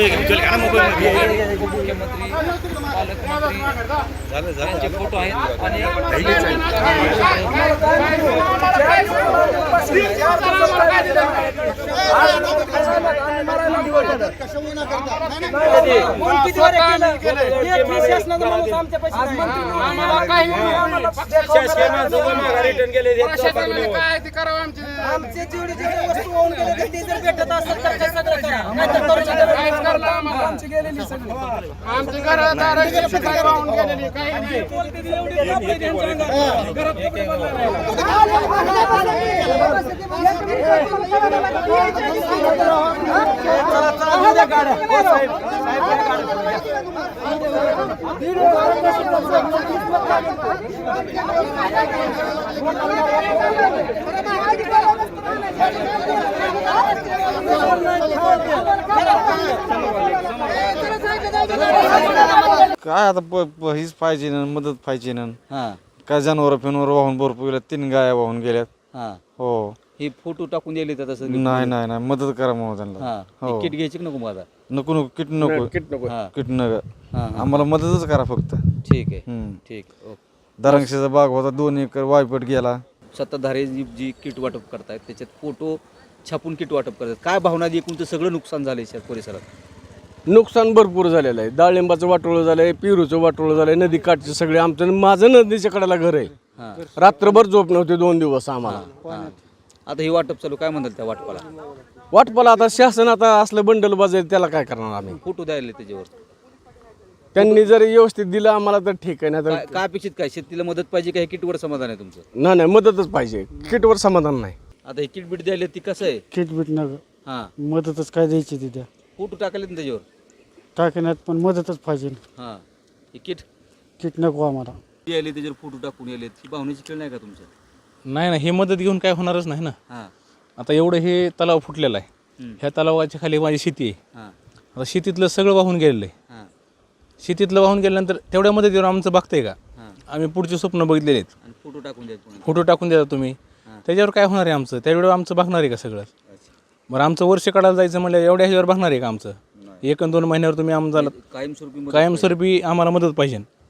मुख्यमंत्री पालकमंत्री यांचे फोटो आहेत आणि आमचे जेवढे जेवढे वस्तू होऊन गेले ते जर भेटत असेल तर ते सगळं करा. नाहीतर करू शकत नाही. आमची गेलेली सगळी. आमची घरं दारं सगळी वाहून गेलेली. काही नाही. एवढी लाभले त्यांच्या अंगात. घरात कपडे बदलायला काय आता हीच पाहिजे ना, मदत पाहिजे ना. हां काय जनावर फिनवर वाहून भरपूर गेल्यात, 3 गाया वाहून गेल्यात. हां हो हे फोटो टाकून दिले तर तसं नाही नाही नाही मदत करा म्हणून त्यांना. हां हो. किट घ्यायची का नको माझा नको नको किट नको हां किट नको हां हां आम्हाला मदतच करा फक्त. ठीक आहे हम्म. ठीक ओके दरांक्षाचा बाग होता 2 एकर वायपट गेला. सत्ताधारी जी किट वाटप करतायत त्याच्यात फोटो छापून किट वाटप करतात काय भावना एकूण तर सगळं नुकसान झालंय शहर परिसरात. नुकसान भरपूर झालेलं आहे. डाळिंबाचं वाटोळं झालं आहे, पेरूचं वाटोळं झालं आहे, नदीकाठचे सगळे आमचं माझं नदीच्या कडेला घर आहे. हां रात्रभर झोप नव्हती 2 दिवस आम्हाला. हां आता ही वाटप चालू काय म्हणतात त्या वाटपाला वाटपाला आता शासन आता असलं बंडल बाजायला त्याला काय करणार आम्ही. फोटो द्यायला त्याच्यावर त्यांनी जर व्यवस्थित दिलं आम्हाला तर ठीक आहे, नाही तर काय अपेक्षित काय शेतीला मदत पाहिजे का हे किटवर समाधान आहे तुमचं. नाही मदतच पाहिजे. किटवर समाधान नाही. आता हे किट बीट द्यायला ती कसं आहे किटबीट नग हां मदतच काय द्यायची तिथे फोटो टाकले ना त्याच्यावर टाकण्यात पण मदतच पाहिजे. हां हे किट किट नको आम्हाला. यायले त्याच्यावर फोटो टाकून यायले ही भावनेची खेळ नाही का तुमचं. नाही ना, हे मदत घेऊन काय होणारच नाही ना. हां आता एवढं हे तलाव फुटलेला आहे. ह्या तलावाच्या खाली माझी शेती आहे. हां आता शेतीतलं सगळं वाहून गेलेलं आहे. हां शेतीतलं वाहून गेल्यानंतर तेवढ्या मदतीवर आमचं बघतंय का. हां आम्ही पुढचे स्वप्न बघितलेले आहेत. आणि फोटो टाकून द्यायचं पुन्हा. फोटो टाकून द्या तुम्ही, त्याच्यावर काय होणार आहे आमचं. त्यावेळेवर आमचं बघणार आहे का सगळं. अच्छा बरं आमचं वर्ष काढायला जायचं म्हणलं एवढ्या ह्याच्यावर बघणार आहे का आमचं. 1 आणि 2 महिन्यावर तुम्ही आम्हाला कायमस्वरूपी मदत कायमस्वरूपी आम्हाला मदत पाहिजे.